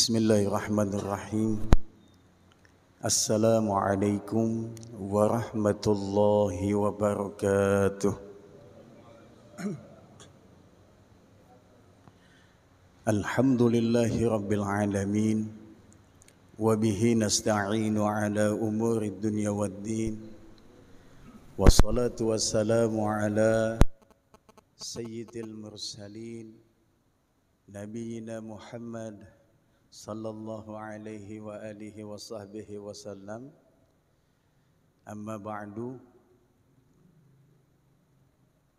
Bismillahirrahmanirrahim. Assalamualaikum warahmatullahi wabarakatuh. Alhamdulillahi rabbil alamin. Wabihi nasta'inu ala umuri dunya waddin. Wassalatu wassalamu ala sayyidil mursalin Nabiyyina Muhammad sallallahu alaihi wa alihi wa sahbihi wasallam. Amma ba'du.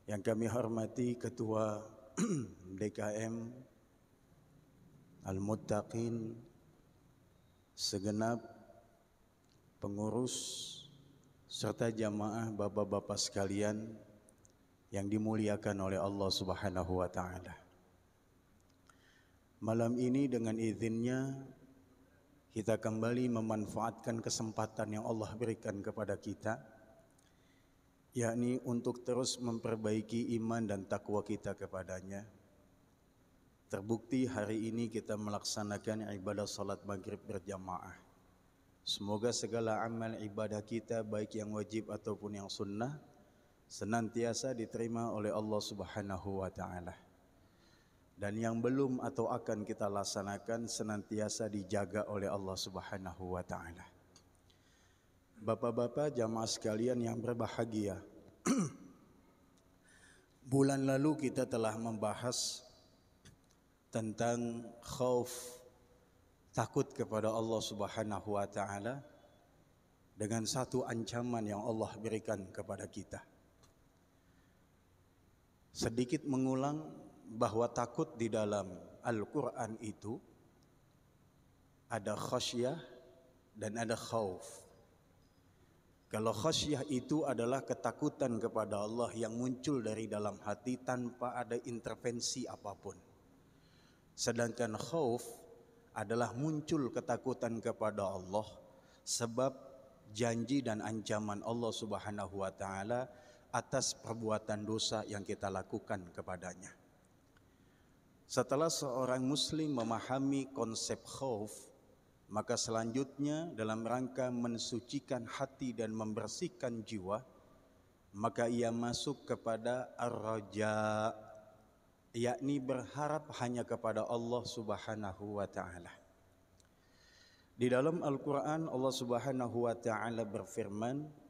Yang kami hormati Ketua DKM Al-Muttaqin, segenap pengurus serta jamaah bapak-bapak sekalian yang dimuliakan oleh Allah Subhanahu wa taala. Malam ini dengan izinnya kita kembali memanfaatkan kesempatan yang Allah berikan kepada kita, yakni untuk terus memperbaiki iman dan takwa kita kepadanya. Terbukti hari ini kita melaksanakan ibadah salat maghrib berjamaah. Semoga segala amal ibadah kita baik yang wajib ataupun yang sunnah senantiasa diterima oleh Allah Subhanahu wa taala. Dan yang belum atau akan kita laksanakan senantiasa dijaga oleh Allah Subhanahu wa taala. Bapak-bapak jamaah sekalian yang berbahagia. Bulan lalu kita telah membahas tentang khauf, takut kepada Allah Subhanahu wa taala dengan satu ancaman yang Allah berikan kepada kita. Sedikit mengulang bahwa takut di dalam Al-Quran itu ada khasyah dan ada khauf. Kalau khasyah itu adalah ketakutan kepada Allah yang muncul dari dalam hati tanpa ada intervensi apapun. Sedangkan khauf adalah muncul ketakutan kepada Allah sebab janji dan ancaman Allah Subhanahu wa taala atas perbuatan dosa yang kita lakukan kepadanya. Setelah seorang muslim memahami konsep khauf, maka selanjutnya dalam rangka mensucikan hati dan membersihkan jiwa, maka ia masuk kepada ar-raja, yakni berharap hanya kepada Allah Subhanahu wa taala. Di dalam Al-Qur'an Allah Subhanahu wa taala berfirman,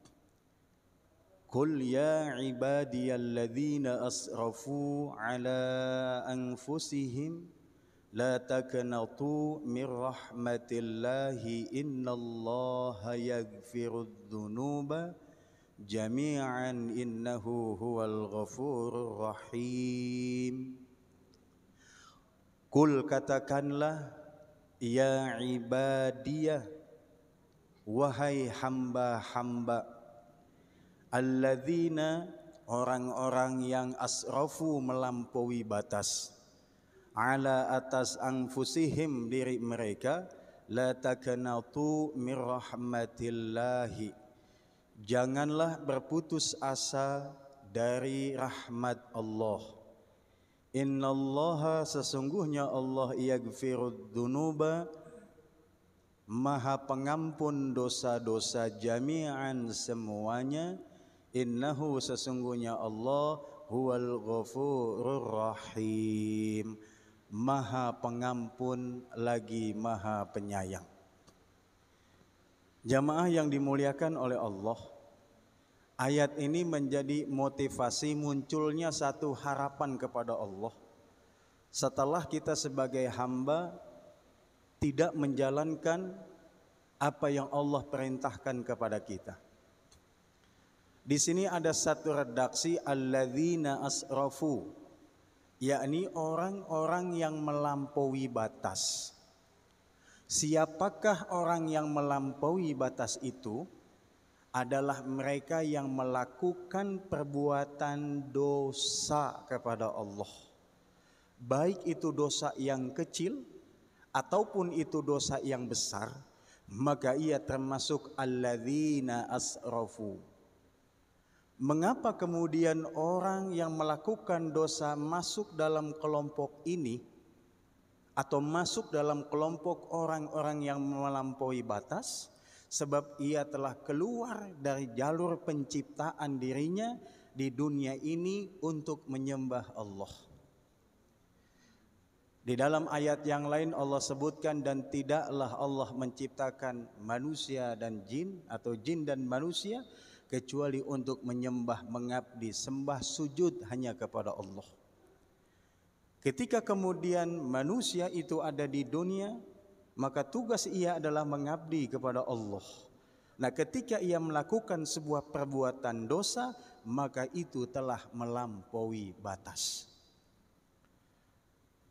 Qul ya ibadiyalladzina asrafu ala anfusihim la taqnatu mir rahmatillahi innallaha yaghfirudz dzunuba jami'an innahu huwal ghafurur rahim. Qul katakanlah ya ibadiyah, wahai hamba-hamba, alladzina orang-orang yang asrafu melampaui batas, ala atas anfusihim diri mereka, la taqnatu mir rahmatillahi, janganlah berputus asa dari rahmat Allah. Innallaha sesungguhnya Allah yaghfirudz dzunuba Maha pengampun dosa-dosa jami'an semuanya. Innahu sesungguhnya Allah huwal ghafurur rahim, Maha pengampun lagi Maha penyayang. Jamaah yang dimuliakan oleh Allah, ayat ini menjadi motivasi munculnya satu harapan kepada Allah. Setelah kita sebagai hamba tidak menjalankan apa yang Allah perintahkan kepada kita. Di sini ada satu redaksi alladzina asrafu, yakni orang-orang yang melampaui batas. Siapakah orang yang melampaui batas itu? Adalah mereka yang melakukan perbuatan dosa kepada Allah. Baik itu dosa yang kecil ataupun itu dosa yang besar, maka ia termasuk alladzina asrafu. Mengapa kemudian orang yang melakukan dosa masuk dalam kelompok ini? atau masuk dalam kelompok orang-orang yang melampaui batas, sebab ia telah keluar dari jalur penciptaan dirinya di dunia ini untuk menyembah Allah. Di dalam ayat yang lain Allah sebutkan, dan tidaklah Allah menciptakan manusia dan jin atau jin dan manusia kecuali untuk menyembah, mengabdi, sembah, sujud hanya kepada Allah. Ketika kemudian manusia itu ada di dunia, maka tugas ia adalah mengabdi kepada Allah. Nah, ketika ia melakukan sebuah perbuatan dosa, maka itu telah melampaui batas.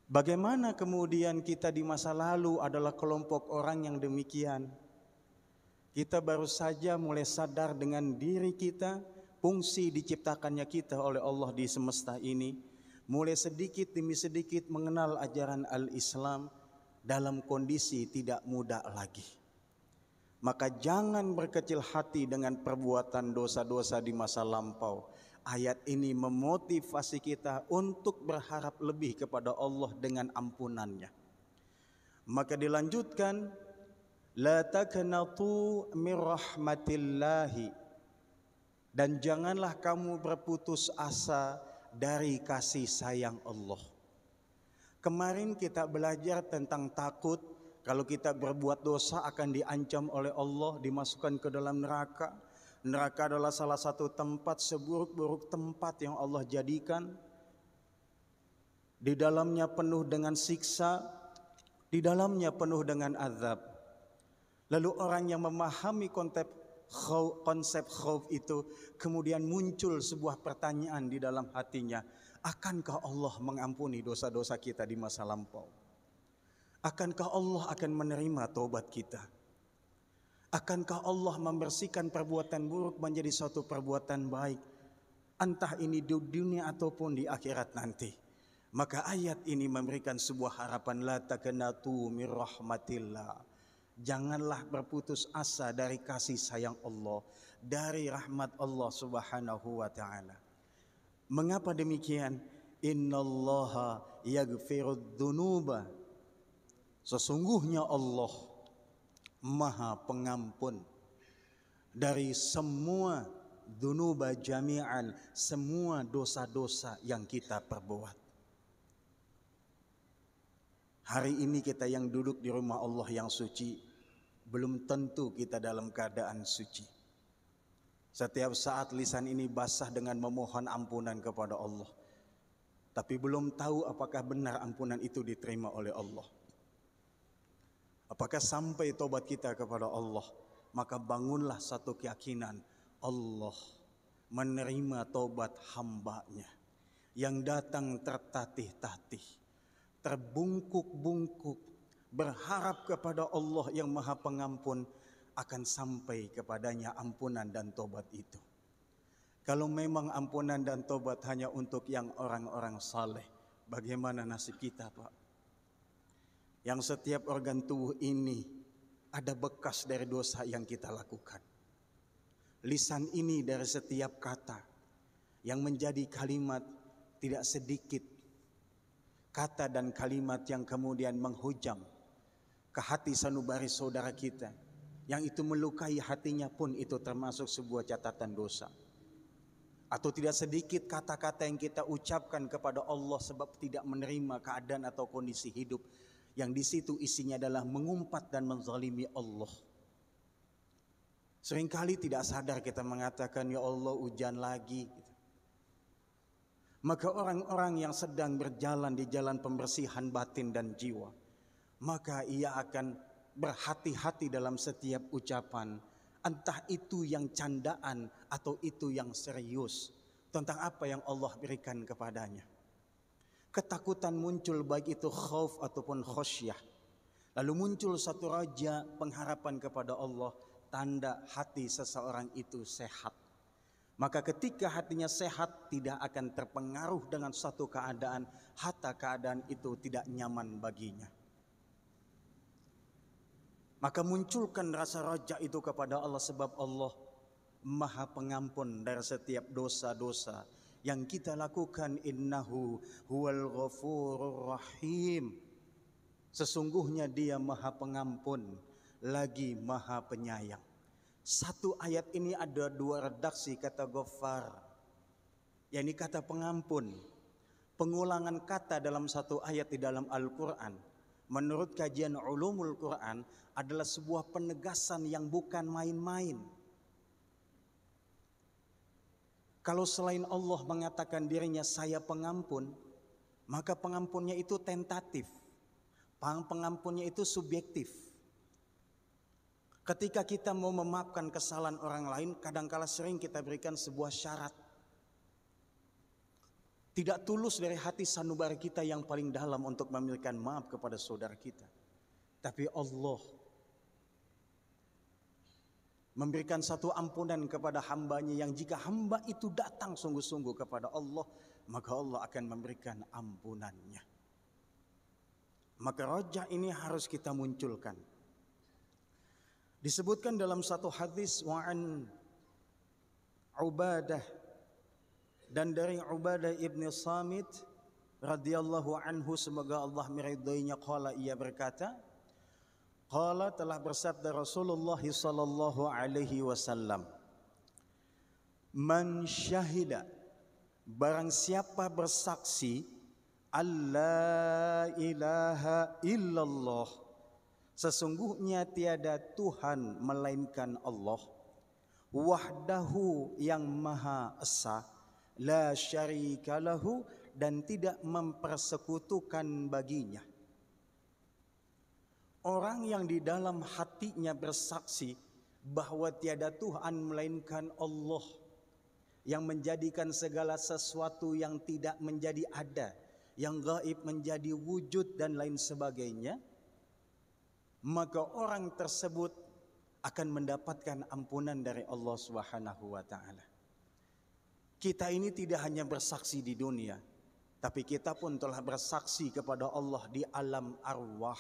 Bagaimana kemudian kita di masa lalu adalah kelompok orang yang demikian? Kita baru saja mulai sadar dengan diri kita, fungsi diciptakannya kita oleh Allah di semesta ini. Mulai sedikit demi sedikit mengenal ajaran al-Islam dalam kondisi tidak mudah lagi. Maka jangan berkecil hati dengan perbuatan dosa-dosa di masa lampau. Ayat ini memotivasi kita untuk berharap lebih kepada Allah dengan ampunannya. Maka dilanjutkan, la taqnatu min rahmatillahi, dan janganlah kamu berputus asa dari kasih sayang Allah. Kemarin kita belajar tentang takut kalau kita berbuat dosa akan diancam oleh Allah, dimasukkan ke dalam neraka. Neraka adalah salah satu tempat, seburuk-buruk tempat yang Allah jadikan. Di dalamnya penuh dengan siksa, di dalamnya penuh dengan azab. Lalu orang yang memahami konsep khauf itu, kemudian muncul sebuah pertanyaan di dalam hatinya, akankah Allah mengampuni dosa-dosa kita di masa lampau? Akankah Allah akan menerima taubat kita? Akankah Allah membersihkan perbuatan buruk menjadi suatu perbuatan baik, entah ini di dunia ataupun di akhirat nanti? Maka ayat ini memberikan sebuah harapan, la taqnatu mir rahmatillah. Janganlah berputus asa dari kasih sayang Allah, dari rahmat Allah Subhanahu wa taala. Mengapa demikian? Innallaha yaghfirud dzunuba. Sesungguhnya Allah Maha Pengampun dari semua dzunuba jami'an, semua dosa-dosa yang kita perbuat. Hari ini kita yang duduk di rumah Allah yang suci, belum tentu kita dalam keadaan suci. Setiap saat lisan ini basah dengan memohon ampunan kepada Allah, tapi belum tahu apakah benar ampunan itu diterima oleh Allah. Apakah sampai tobat kita kepada Allah? Maka bangunlah satu keyakinan, Allah menerima tobat hamba-Nya yang datang tertatih-tatih, terbungkuk-bungkuk, berharap kepada Allah yang Maha Pengampun, akan sampai kepadanya ampunan dan tobat itu. Kalau memang ampunan dan tobat hanya untuk yang orang-orang saleh, bagaimana nasib kita, Pak? Yang setiap organ tubuh ini ada bekas dari dosa yang kita lakukan. Lisan ini dari setiap kata yang menjadi kalimat, tidak sedikit kata dan kalimat yang kemudian menghujam ke hati sanubari saudara kita, yang itu melukai hatinya pun itu termasuk sebuah catatan dosa. Atau tidak sedikit kata-kata yang kita ucapkan kepada Allah sebab tidak menerima keadaan atau kondisi hidup, yang di situ isinya adalah mengumpat dan menzalimi Allah. Seringkali tidak sadar kita mengatakan, ya Allah hujan lagi. Maka orang-orang yang sedang berjalan di jalan pembersihan batin dan jiwa, maka ia akan berhati-hati dalam setiap ucapan, entah itu yang candaan atau itu yang serius, tentang apa yang Allah berikan kepadanya. Ketakutan muncul baik itu khauf ataupun khosyah. Lalu muncul satu raja, pengharapan kepada Allah, tanda hati seseorang itu sehat. Maka ketika hatinya sehat, tidak akan terpengaruh dengan suatu keadaan, hatta keadaan itu tidak nyaman baginya. Maka munculkan rasa raja itu kepada Allah, sebab Allah Maha Pengampun dari setiap dosa-dosa yang kita lakukan. Innahu huwal ghafurur rahim. Sesungguhnya Dia Maha Pengampun lagi Maha Penyayang. Satu ayat ini ada dua redaksi kata Ghaffar, yakni kata pengampun. Pengulangan kata dalam satu ayat di dalam Al-Quran, menurut kajian ulumul Quran, adalah sebuah penegasan yang bukan main-main. Kalau selain Allah mengatakan dirinya saya pengampun, maka pengampunnya itu tentatif. Pengampunnya itu subjektif. Ketika kita mau memaafkan kesalahan orang lain, kadangkala sering kita berikan sebuah syarat. Tidak tulus dari hati sanubari kita yang paling dalam untuk memberikan maaf kepada saudara kita. Tapi Allah memberikan satu ampunan kepada hambanya yang jika hamba itu datang sungguh-sungguh kepada Allah, maka Allah akan memberikan ampunannya. Maka rajah ini harus kita munculkan. Disebutkan dalam satu hadis wa'an Ubadah, dan dari Ubadah ibn Samit radhiyallahu anhu, semoga Allah meridainya, qala, ia berkata, qala, telah bersabda Rasulullah sallallahu alaihi wasallam, man syahida, barang siapa bersaksi, alla ilaha illallah, sesungguhnya tiada Tuhan melainkan Allah, wahdahu, yang maha esa, la syarika lahu, dan tidak mempersekutukan baginya. Orang yang di dalam hatinya bersaksi bahwa tiada Tuhan melainkan Allah, yang menjadikan segala sesuatu yang tidak menjadi ada, yang gaib menjadi wujud dan lain sebagainya, maka orang tersebut akan mendapatkan ampunan dari Allah Subhanahu wa taala. Kita ini tidak hanya bersaksi di dunia, tapi kita pun telah bersaksi kepada Allah di alam arwah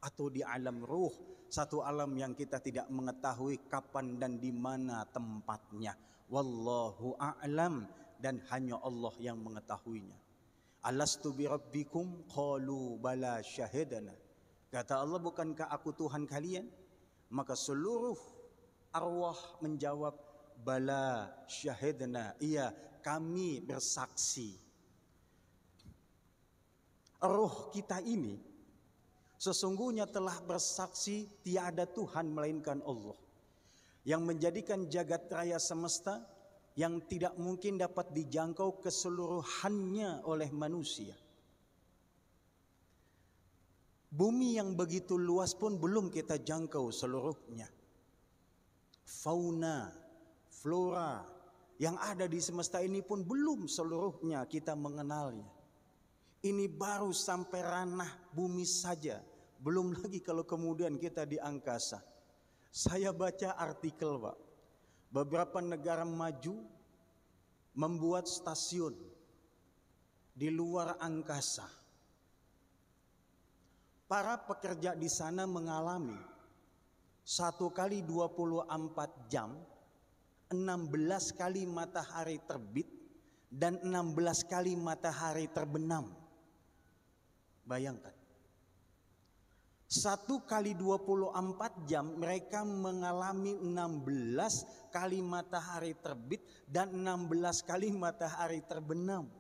atau di alam ruh, satu alam yang kita tidak mengetahui kapan dan di mana tempatnya. Wallahu a'lam, dan hanya Allah yang mengetahuinya. Alastu bi rabbikum qalu bala syahidana. Kata Allah, bukankah aku Tuhan kalian? Maka seluruh arwah menjawab, bala syahidna, iya kami bersaksi. Roh kita ini sesungguhnya telah bersaksi tiada Tuhan melainkan Allah, yang menjadikan jagat raya semesta yang tidak mungkin dapat dijangkau keseluruhannya oleh manusia. Bumi yang begitu luas pun belum kita jangkau seluruhnya. Fauna, flora yang ada di semesta ini pun belum seluruhnya kita mengenalnya. Ini baru sampai ranah bumi saja, belum lagi kalau kemudian kita di angkasa. Saya baca artikel, Pak, beberapa negara maju membuat stasiun di luar angkasa. Para pekerja di sana mengalami 1 kali 24 jam, 16 kali matahari terbit, dan 16 kali matahari terbenam. Bayangkan, 1 kali 24 jam mereka mengalami 16 kali matahari terbit dan 16 kali matahari terbenam.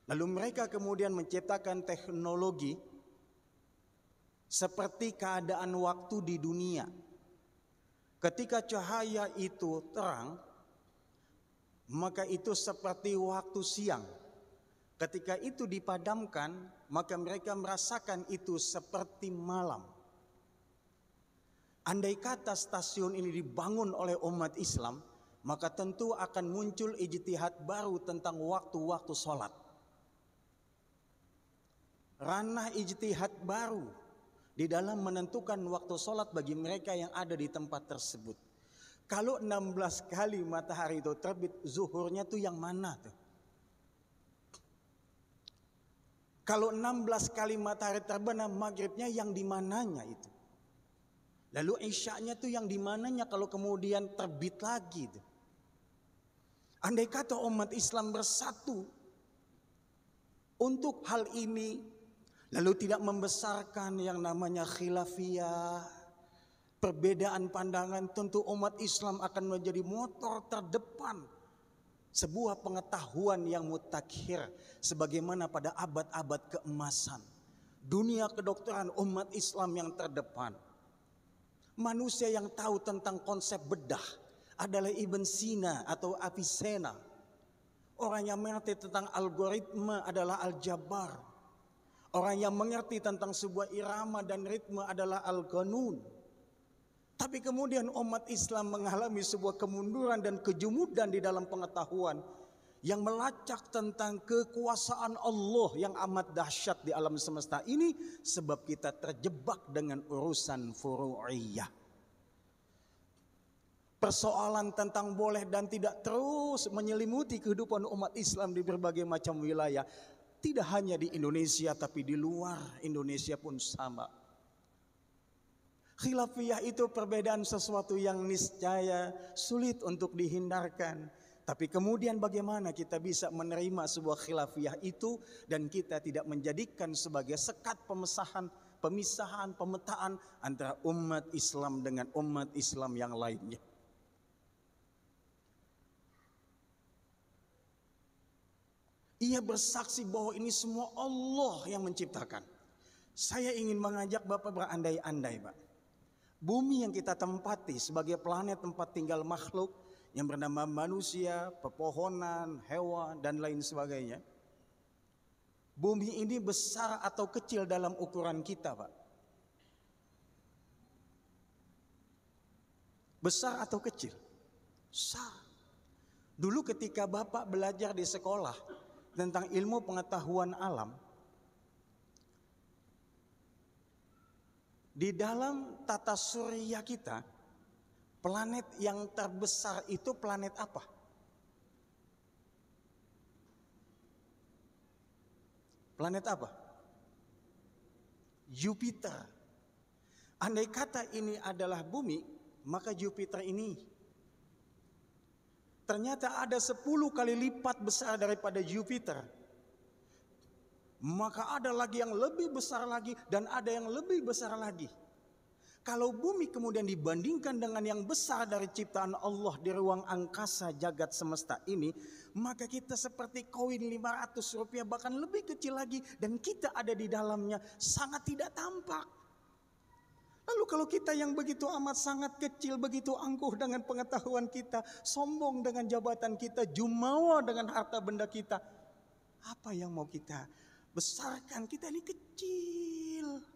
Lalu mereka kemudian menciptakan teknologi seperti keadaan waktu di dunia. Ketika cahaya itu terang, maka itu seperti waktu siang. Ketika itu dipadamkan, maka mereka merasakan itu seperti malam. Andai kata stasiun ini dibangun oleh umat Islam, maka tentu akan muncul ijtihad baru tentang waktu-waktu sholat. Ranah ijtihad baru di dalam menentukan waktu sholat bagi mereka yang ada di tempat tersebut. Kalau 16 kali matahari itu terbit, zuhurnya tuh yang mana tuh? Kalau 16 kali matahari terbenam, maghribnya yang di mananya itu? Lalu isya'nya tuh yang di mananya kalau kemudian terbit lagi tuh? Andai kata umat Islam bersatu untuk hal ini, Lalu tidak membesarkan yang namanya khilafiyah, perbedaan pandangan. Tentu umat Islam akan menjadi motor terdepan sebuah pengetahuan yang mutakhir, sebagaimana pada abad-abad keemasan dunia kedokteran umat Islam yang terdepan. Manusia yang tahu tentang konsep bedah adalah Ibn Sina atau Avicenna. Orang yang mengerti tentang algoritma adalah Al-Jabbar. Orang yang mengerti tentang sebuah irama dan ritme adalah Al-Qanun. Tapi kemudian umat Islam mengalami sebuah kemunduran dan kejumudan di dalam pengetahuan yang melacak tentang kekuasaan Allah yang amat dahsyat di alam semesta ini, sebab kita terjebak dengan urusan furu'iyah. Persoalan tentang boleh dan tidak terus menyelimuti kehidupan umat Islam di berbagai macam wilayah. Tidak hanya di Indonesia tapi di luar Indonesia pun sama. Khilafiyah itu perbedaan sesuatu yang niscaya sulit untuk dihindarkan. Tapi kemudian bagaimana kita bisa menerima sebuah khilafiyah itu dan kita tidak menjadikan sebagai sekat pemisahan, pemetaan antara umat Islam dengan umat Islam yang lainnya. Ia bersaksi bahwa ini semua Allah yang menciptakan. Saya ingin mengajak Bapak berandai-andai, Pak. Bumi yang kita tempati sebagai planet tempat tinggal makhluk yang bernama manusia, pepohonan, hewan, dan lain sebagainya. Bumi ini besar atau kecil dalam ukuran kita, Pak? Besar atau kecil? Besar. Dulu ketika Bapak belajar di sekolah tentang ilmu pengetahuan alam, di dalam tata surya kita, planet yang terbesar itu planet apa? Planet apa? Jupiter. Andai kata ini adalah bumi, maka Jupiter ini ternyata ada 10 kali lipat besar daripada Jupiter. Maka ada lagi yang lebih besar lagi dan ada yang lebih besar lagi. Kalau bumi kemudian dibandingkan dengan yang besar dari ciptaan Allah di ruang angkasa jagat semesta ini, maka kita seperti koin 500 rupiah bahkan lebih kecil lagi, dan kita ada di dalamnya sangat tidak tampak. Lalu kalau kita yang begitu amat sangat kecil, begitu angkuh dengan pengetahuan kita, sombong dengan jabatan kita, jumawa dengan harta benda kita, apa yang mau kita besarkan? Kita ini kecil.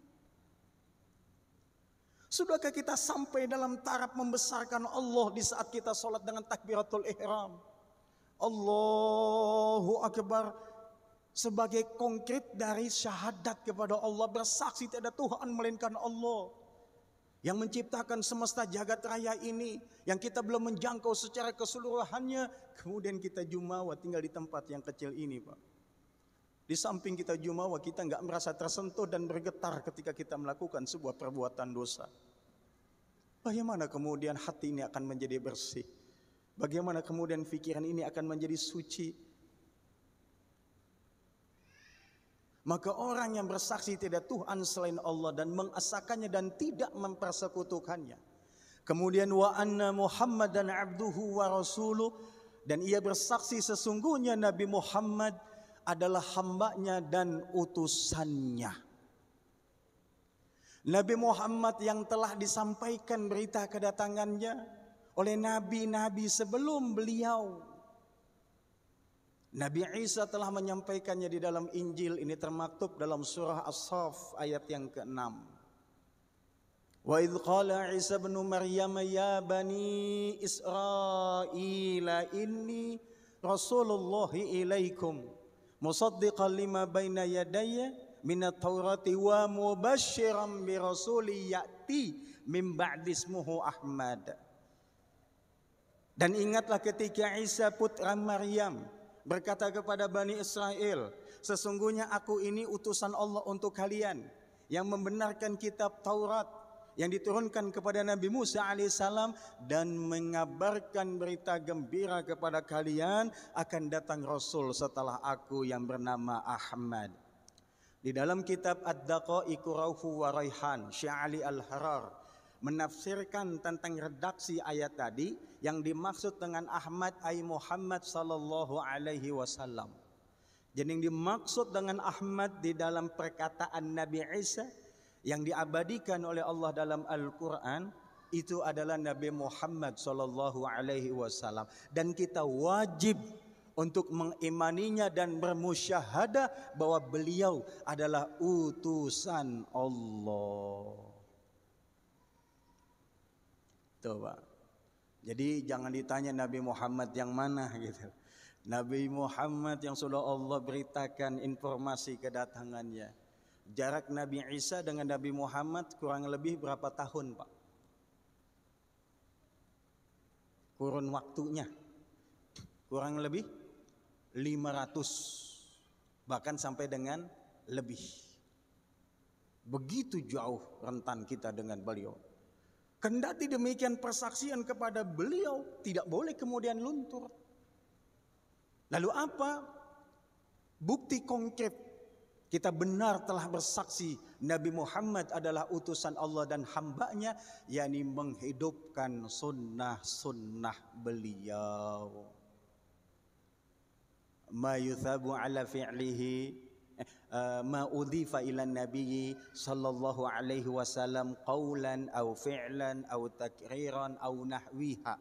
Sudahkah kita sampai dalam taraf membesarkan Allah di saat kita sholat dengan takbiratul ihram? Allahu Akbar. Sebagai konkret dari syahadat kepada Allah, bersaksi tidak ada Tuhan melainkan Allah yang menciptakan semesta jagat raya ini, yang kita belum menjangkau secara keseluruhannya. Kemudian kita jumawa tinggal di tempat yang kecil ini, Pak. Di samping kita jumawa, kita nggak merasa tersentuh dan bergetar ketika kita melakukan sebuah perbuatan dosa. Bagaimana kemudian hati ini akan menjadi bersih? Bagaimana kemudian pikiran ini akan menjadi suci? Maka orang yang bersaksi tidak Tuhan selain Allah dan mengesahkannya dan tidak mempersekutukannya, kemudian wa anna Muhammadan abduhu wa rasuluh, dan ia bersaksi sesungguhnya Nabi Muhammad adalah hambanya dan utusannya. Nabi Muhammad yang telah disampaikan berita kedatangannya oleh nabi-nabi sebelum beliau. Nabi Isa telah menyampaikannya di dalam Injil, ini termaktub dalam surah As-Saff ayat yang ke-6. Wa idh qala Isa ibn Maryam ya bani Israila inni Rasulullah ilaikum musaddiqan lima baina yadayya minat Taurati wa mubasysyiran bi rasuli ya'ti min ba'di ismuhu Ahmad. Dan ingatlah ketika Isa putra Maryam berkata kepada Bani Israel, sesungguhnya aku ini utusan Allah untuk kalian yang membenarkan kitab Taurat yang diturunkan kepada Nabi Musa alaihissalam dan mengabarkan berita gembira kepada kalian akan datang Rasul setelah aku yang bernama Ahmad. Di dalam kitab Ad-Daqaiqu Rauhu wa Raihan, Syekh Ali Al-Harar menafsirkan tentang redaksi ayat tadi, yang dimaksud dengan Ahmad ay Muhammad sallallahu alaihi wasallam. Jadi yang dimaksud dengan Ahmad di dalam perkataan Nabi Isa yang diabadikan oleh Allah dalam Al-Quran, itu adalah Nabi Muhammad sallallahu alaihi wasallam, dan kita wajib untuk mengimaninya dan bermusyahadah bahwa beliau adalah utusan Allah. Coba. Jadi jangan ditanya Nabi Muhammad yang mana gitu. Nabi Muhammad yang sudah Allah beritakan informasi kedatangannya. Jarak Nabi Isa dengan Nabi Muhammad kurang lebih berapa tahun, Pak? Kurun waktunya kurang lebih 500, bahkan sampai dengan lebih. Begitu jauh rentan kita dengan beliau. Kendati demikian, persaksian kepada beliau tidak boleh kemudian luntur. Lalu apa bukti konkret kita benar telah bersaksi Nabi Muhammad adalah utusan Allah dan hambanya, yakni menghidupkan sunnah-sunnah beliau. Ma yuthabu ala fi'lihi ma udhifa ila nabiyyi sallallahu alaihi wasallam qawlan aw fi'lan aw takriran aw nahwiha.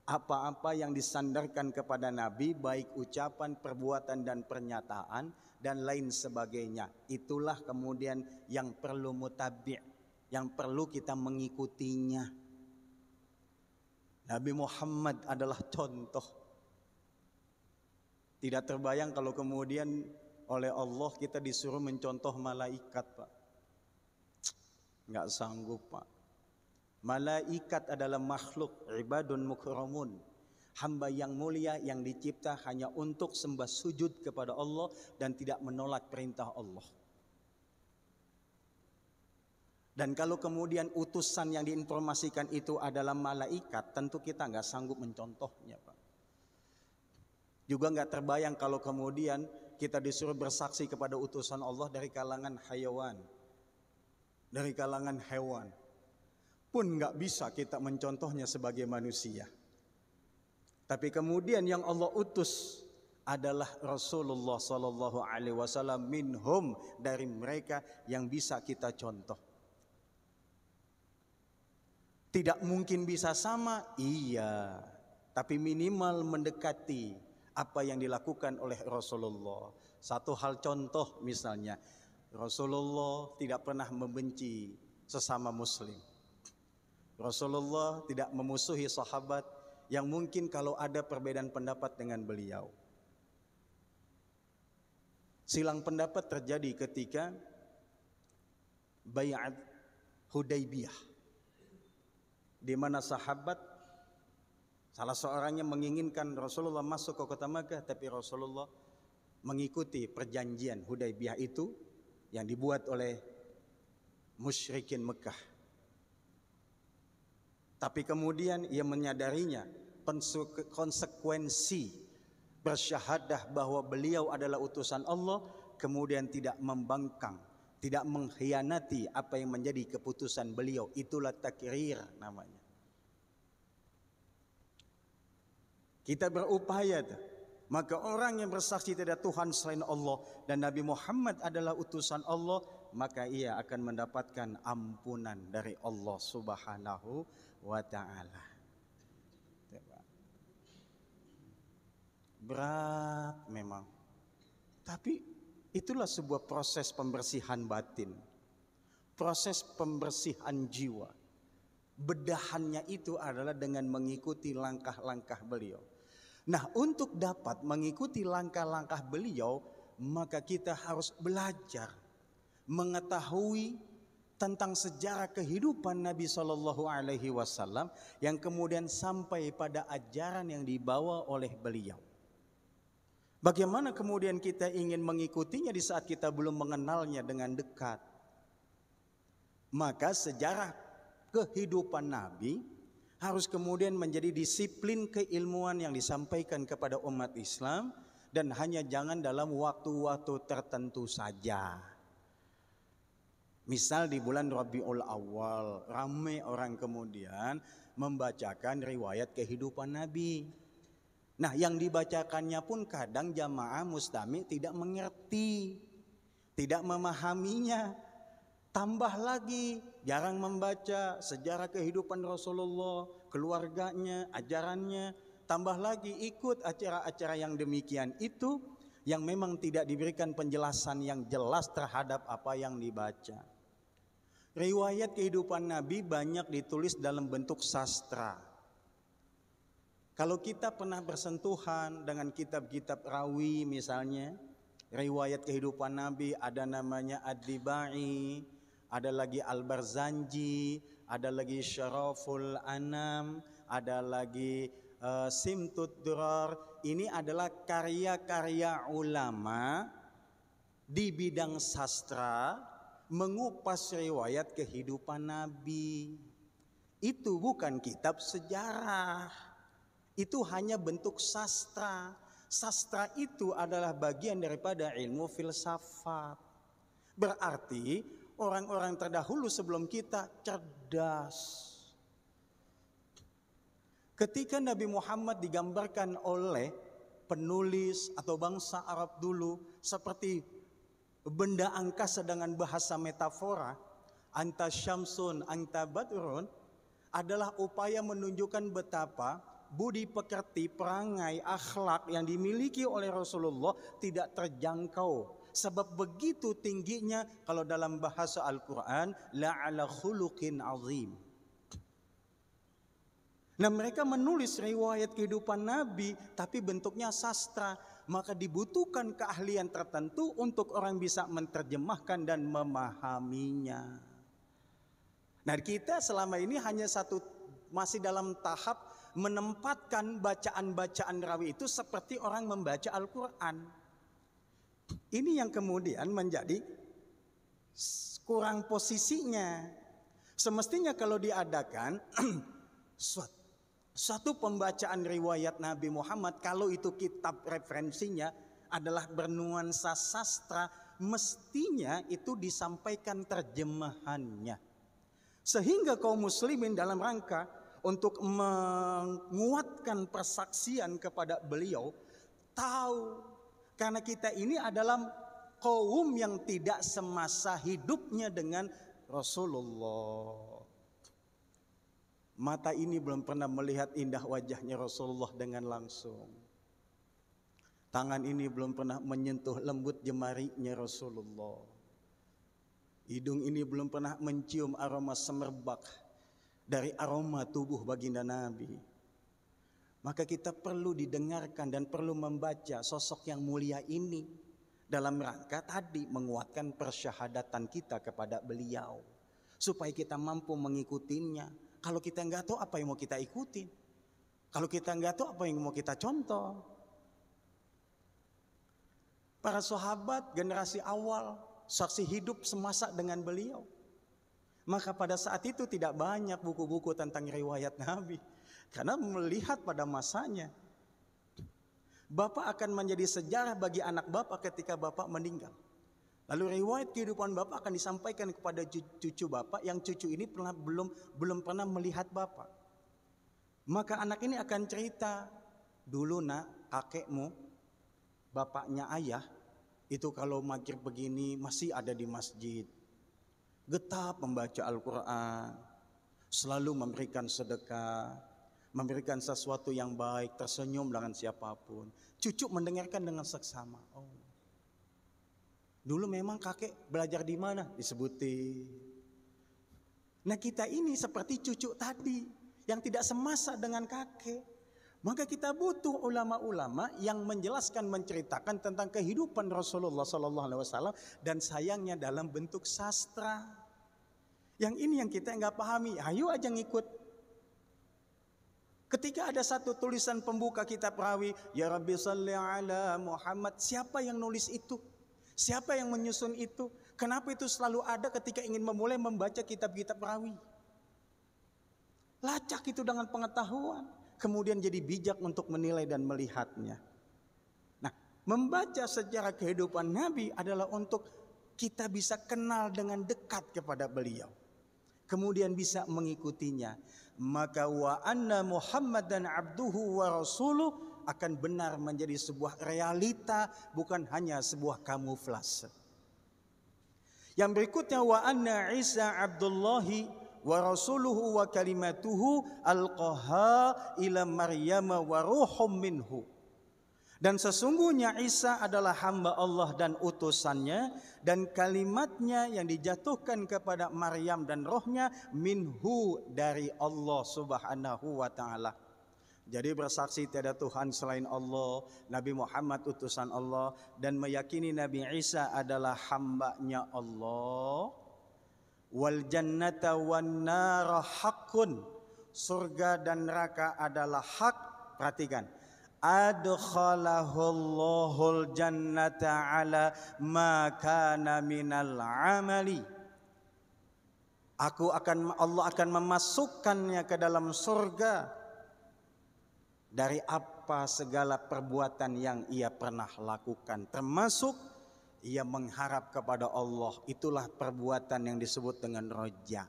Apa-apa yang disandarkan kepada Nabi, baik ucapan, perbuatan dan pernyataan dan lain sebagainya, itulah kemudian yang perlu mutabi', yang perlu kita mengikutinya. Nabi Muhammad adalah contoh. Tidak terbayang kalau kemudian oleh Allah kita disuruh mencontoh malaikat, Pak. Enggak sanggup, Pak. Malaikat adalah makhluk ibadun mukramun, hamba yang mulia yang dicipta hanya untuk sembah sujud kepada Allah dan tidak menolak perintah Allah. Dan kalau kemudian utusan yang diinformasikan itu adalah malaikat, tentu kita enggak sanggup mencontohnya, Pak. Juga enggak terbayang kalau kemudian kita disuruh bersaksi kepada utusan Allah dari kalangan hayawan, dari kalangan hewan. Pun enggak bisa kita mencontohnya sebagai manusia. Tapi kemudian yang Allah utus adalah Rasulullah sallallahu alaihi wasallam, minhum, dari mereka yang bisa kita contoh. Tidak mungkin bisa sama, iya, tapi minimal mendekati apa yang dilakukan oleh Rasulullah. Satu hal contoh misalnya, Rasulullah tidak pernah membenci sesama muslim. Rasulullah tidak memusuhi sahabat yang mungkin kalau ada perbedaan pendapat dengan beliau. Silang pendapat terjadi ketika Bai'at Hudaybiyah, di mana sahabat salah seorangnya menginginkan Rasulullah masuk ke kota Makkah, tapi Rasulullah mengikuti perjanjian Hudaybiyah itu yang dibuat oleh musyrikin Mekah. Tapi kemudian ia menyadarinya konsekuensi bersyahadah bahwa beliau adalah utusan Allah, kemudian tidak membangkang, tidak mengkhianati apa yang menjadi keputusan beliau. Itulah takrir namanya. Kita berupaya, maka orang yang bersaksi tidak Tuhan selain Allah dan Nabi Muhammad adalah utusan Allah, maka ia akan mendapatkan ampunan dari Allah Subhanahu wa ta'ala. Berat memang, tapi itulah sebuah proses pembersihan batin, proses pembersihan jiwa. Bedahannya itu adalah dengan mengikuti langkah-langkah beliau. Nah, untuk dapat mengikuti langkah-langkah beliau, maka kita harus belajar mengetahui tentang sejarah kehidupan Nabi Shallallahu Alaihi Wasallam yang kemudian sampai pada ajaran yang dibawa oleh beliau. Bagaimana kemudian kita ingin mengikutinya di saat kita belum mengenalnya dengan dekat? Maka sejarah kehidupan Nabi harus kemudian menjadi disiplin keilmuan yang disampaikan kepada umat Islam, dan hanya jangan dalam waktu-waktu tertentu saja. Misal di bulan Rabiul Awal, ramai orang kemudian membacakan riwayat kehidupan Nabi. Nah, yang dibacakannya pun kadang jamaah mustami' tidak mengerti, tidak memahaminya. Tambah lagi jarang membaca sejarah kehidupan Rasulullah, keluarganya, ajarannya. Tambah lagi ikut acara-acara yang demikian itu yang memang tidak diberikan penjelasan yang jelas terhadap apa yang dibaca. Riwayat kehidupan Nabi banyak ditulis dalam bentuk sastra. Kalau kita pernah bersentuhan dengan kitab-kitab rawi misalnya, riwayat kehidupan Nabi ada namanya Ad-Dibai, ada lagi Al-Barzanji, ada lagi Syaraful Anam, ada lagi Simtud Durar. Ini adalah karya-karya ulama di bidang sastra mengupas riwayat kehidupan Nabi. Itu bukan kitab sejarah. Itu hanya bentuk sastra. Sastra itu adalah bagian daripada ilmu filsafat. Berarti orang-orang terdahulu sebelum kita cerdas. Ketika Nabi Muhammad digambarkan oleh penulis atau bangsa Arab dulu seperti benda angkasa dengan bahasa metafora, anta syamsun anta badrun, adalah upaya menunjukkan betapa budi pekerti, perangai, akhlak yang dimiliki oleh Rasulullah tidak terjangkau. Sebab begitu tingginya, kalau dalam bahasa Al-Quran, la'ala khuluqin azim. Nah, mereka menulis riwayat kehidupan Nabi tapi bentuknya sastra. Maka dibutuhkan keahlian tertentu untuk orang bisa menerjemahkan dan memahaminya. Nah, kita selama ini hanya masih dalam tahap menempatkan bacaan-bacaan rawi itu seperti orang membaca Al-Quran. Ini yang kemudian menjadi kurang posisinya. Semestinya kalau diadakan suatu pembacaan riwayat Nabi Muhammad, kalau itu kitab referensinya adalah bernuansa sastra, mestinya itu disampaikan terjemahannya. Sehingga kaum muslimin dalam rangka untuk menguatkan persaksian kepada beliau tahu, karena kita ini adalah kaum yang tidak semasa hidupnya dengan Rasulullah. Mata ini belum pernah melihat indah wajahnya Rasulullah dengan langsung. Tangan ini belum pernah menyentuh lembut jemarinya Rasulullah. Hidung ini belum pernah mencium aroma semerbak dari aroma tubuh baginda Nabi. Maka kita perlu didengarkan dan perlu membaca sosok yang mulia ini dalam rangka tadi menguatkan persyahadatan kita kepada beliau, supaya kita mampu mengikutinya. Kalau kita nggak tahu apa yang mau kita ikutin, kalau kita nggak tahu apa yang mau kita contoh. Para sahabat generasi awal saksi hidup semasa dengan beliau. Maka pada saat itu tidak banyak buku-buku tentang riwayat Nabi, karena melihat pada masanya Bapak akan menjadi sejarah bagi anak Bapak ketika Bapak meninggal. Lalu riwayat kehidupan Bapak akan disampaikan kepada cucu Bapak, yang cucu ini belum pernah melihat Bapak. Maka anak ini akan cerita, dulu nak, kakekmu, bapaknya ayah, itu kalau maghrib begini masih ada di masjid. Getah membaca Al-Quran, selalu memberikan sedekah, memberikan sesuatu yang baik, tersenyum dengan siapapun. Cucu mendengarkan dengan seksama. Oh, dulu memang kakek belajar di mana? Disebutin. Nah, kita ini seperti cucu tadi yang tidak semasa dengan kakek. Maka kita butuh ulama-ulama yang menjelaskan, menceritakan tentang kehidupan Rasulullah SAW, dan sayangnya dalam bentuk sastra. Yang ini yang kita nggak pahami. Ayo aja ngikut. Ketika ada satu tulisan pembuka kitab rawi, Ya Rabbi Salli ala Muhammad, siapa yang nulis itu? Siapa yang menyusun itu? Kenapa itu selalu ada ketika ingin memulai membaca kitab-kitab rawi? Lacak itu dengan pengetahuan. Kemudian jadi bijak untuk menilai dan melihatnya. Nah, membaca sejarah kehidupan Nabi adalah untuk kita bisa kenal dengan dekat kepada beliau, kemudian bisa mengikutinya, maka wa anna Muhammadan abduhu wa rasuluh akan benar menjadi sebuah realita, bukan hanya sebuah kamuflase. Yang berikutnya, wa anna Isa abdullahi wa rasuluhu wa kalimatuhu alqaha ila Maryam wa ruhum minhu. Dan sesungguhnya Isa adalah hamba Allah dan utusannya, dan kalimatnya yang dijatuhkan kepada Maryam dan rohnya minhu, dari Allah subhanahu wa ta'ala. Jadi bersaksi tiada Tuhan selain Allah, Nabi Muhammad utusan Allah, dan meyakini Nabi Isa adalah hambanya Allah. Wal jannata wan nara haqqun, surga dan neraka adalah hak. Perhatikan, adkhalahullahul jannata ala ma kana minal amali. Allah akan memasukkannya ke dalam surga dari apa segala perbuatan yang ia pernah lakukan, termasuk ia mengharap kepada Allah. Itulah perbuatan yang disebut dengan roja.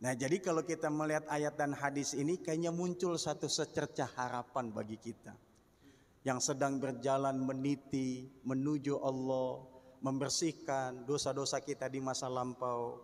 Nah, jadi kalau kita melihat ayat dan hadis ini, kayaknya muncul satu secercah harapan bagi kita yang sedang berjalan meniti menuju Allah, membersihkan dosa-dosa kita di masa lampau.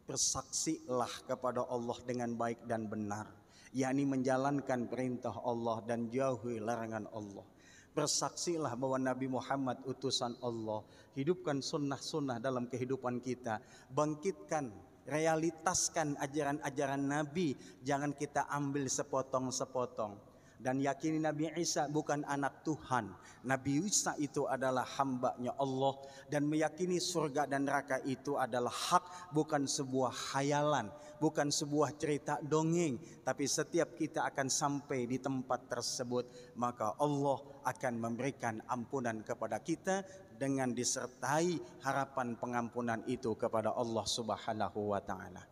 Bersaksilah kepada Allah dengan baik dan benar, yakni menjalankan perintah Allah dan jauhi larangan Allah. Bersaksilah bahwa Nabi Muhammad utusan Allah. Hidupkan sunnah-sunnah dalam kehidupan kita. Bangkitkan, realitaskan ajaran-ajaran Nabi. Jangan kita ambil sepotong-sepotong. Dan yakini Nabi Isa bukan anak Tuhan. Nabi Isa itu adalah hambanya Allah. Dan meyakini surga dan neraka itu adalah hak, bukan sebuah khayalan, bukan sebuah cerita dongeng. Tapi setiap kita akan sampai di tempat tersebut, maka Allah akan memberikan ampunan kepada kita dengan disertai harapan pengampunan itu kepada Allah Subhanahu wa ta'ala.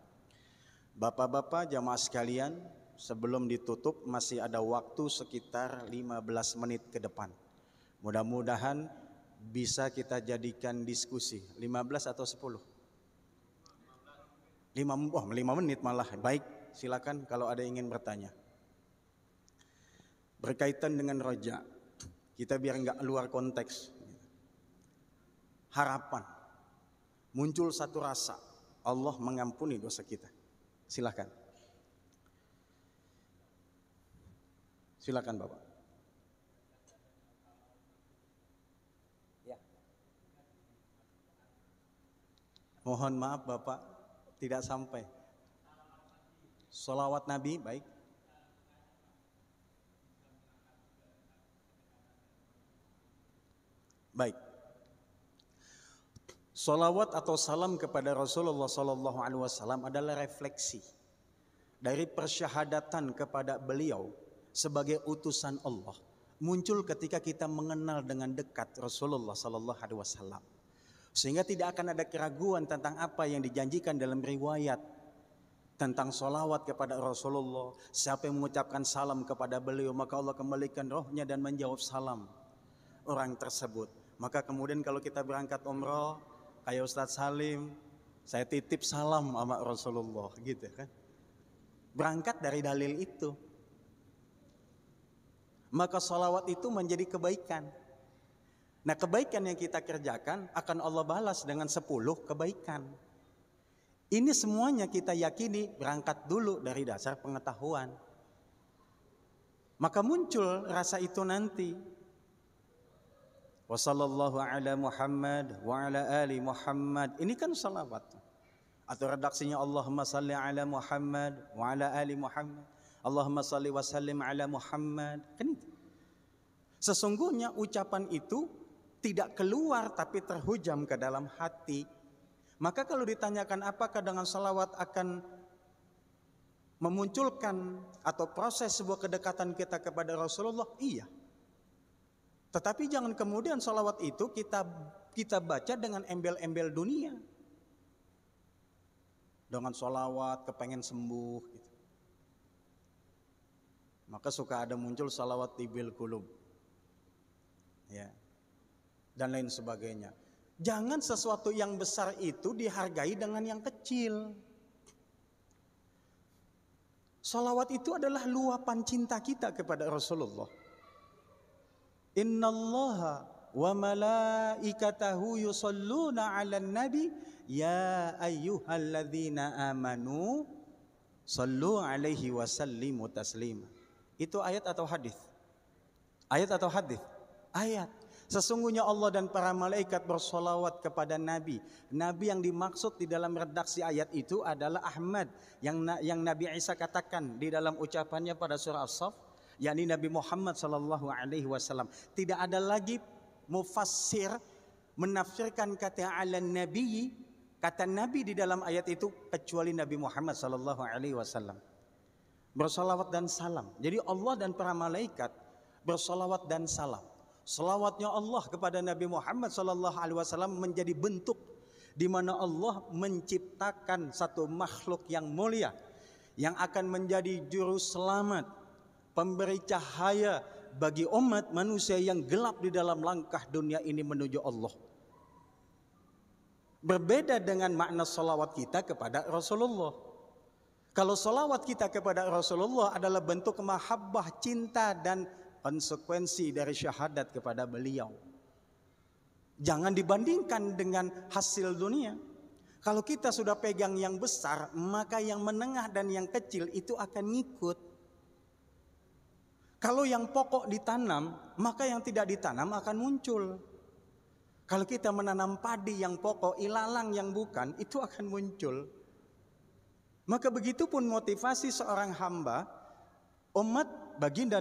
Bapak-bapak jamaah sekalian, sebelum ditutup masih ada waktu sekitar 15 menit ke depan. Mudah-mudahan bisa kita jadikan diskusi. 15 atau 10? 5 menit malah. Baik, silakan kalau ada yang ingin bertanya. Berkaitan dengan roja, kita biar nggak luar konteks. Harapan, muncul satu rasa, Allah mengampuni dosa kita. Silakan. Silakan Bapak. Ya. Mohon maaf Bapak, tidak sampai. Sholawat Nabi, baik. Baik. Sholawat atau salam kepada Rasulullah SAW adalah refleksi dari persyahadatan kepada beliau sebagai utusan Allah, muncul ketika kita mengenal dengan dekat Rasulullah SAW, sehingga tidak akan ada keraguan tentang apa yang dijanjikan dalam riwayat tentang sholawat kepada Rasulullah. Siapa yang mengucapkan salam kepada beliau, maka Allah kembalikan rohnya dan menjawab salam orang tersebut. Maka kemudian kalau kita berangkat umrah, kayak Ustadz Salim, saya titip salam sama Rasulullah, gitu kan? Berangkat dari dalil itu. Maka sholawat itu menjadi kebaikan. Nah, kebaikan yang kita kerjakan akan Allah balas dengan 10 kebaikan. Ini semuanya kita yakini berangkat dulu dari dasar pengetahuan. Maka muncul rasa itu nanti. Wassallallahu ala Muhammad wa ala ali Muhammad. Ini kan sholawat. Atau redaksinya Allahumma salli ala Muhammad wa ala ali Muhammad. Allahumma salli wa sallim ala Muhammad. Kan itu. Sesungguhnya ucapan itu tidak keluar tapi terhujam ke dalam hati. Maka kalau ditanyakan apakah dengan salawat akan memunculkan atau proses sebuah kedekatan kita kepada Rasulullah? Iya. Tetapi jangan kemudian salawat itu kita baca dengan embel-embel dunia. Dengan salawat kepengen sembuh gitu. Maka suka ada muncul salawat tibil qulub, ya, dan lain sebagainya. Jangan sesuatu yang besar itu dihargai dengan yang kecil. Salawat itu adalah luapan cinta kita kepada Rasulullah. Innallaha wa malaikatahu yusalluna 'alan nabi ya ayyuhalladzina amanu sallu 'alaihi wa sallimu taslima. Itu ayat atau hadis? Ayat atau hadis? Ayat. Sesungguhnya Allah dan para malaikat bersolawat kepada Nabi. Nabi yang dimaksud di dalam redaksi ayat itu adalah Ahmad, yang Nabi Isa katakan di dalam ucapannya pada surah As-Saff, yakni Nabi Muhammad sallallahu alaihi wasallam. Tidak ada lagi mufassir menafsirkan kata alan nabi, kata Nabi di dalam ayat itu kecuali Nabi Muhammad sallallahu alaihi wasallam. Bersolawat dan salam. Jadi Allah dan para malaikat bersolawat dan salam. Salawatnya Allah kepada Nabi Muhammad sallallahu alaihi wasallam menjadi bentuk di mana Allah menciptakan satu makhluk yang mulia yang akan menjadi juru selamat, pemberi cahaya bagi umat manusia yang gelap di dalam langkah dunia ini menuju Allah. Berbeda dengan makna salawat kita kepada Rasulullah. Kalau salawat kita kepada Rasulullah adalah bentuk mahabbah, cinta dan konsekuensi dari syahadat kepada beliau. Jangan dibandingkan dengan hasil dunia. Kalau kita sudah pegang yang besar, maka yang menengah dan yang kecil itu akan ngikut. Kalau yang pokok ditanam, maka yang tidak ditanam akan muncul. Kalau kita menanam padi yang pokok, ilalang yang bukan, itu akan muncul. Maka begitupun motivasi seorang hamba, umat baginda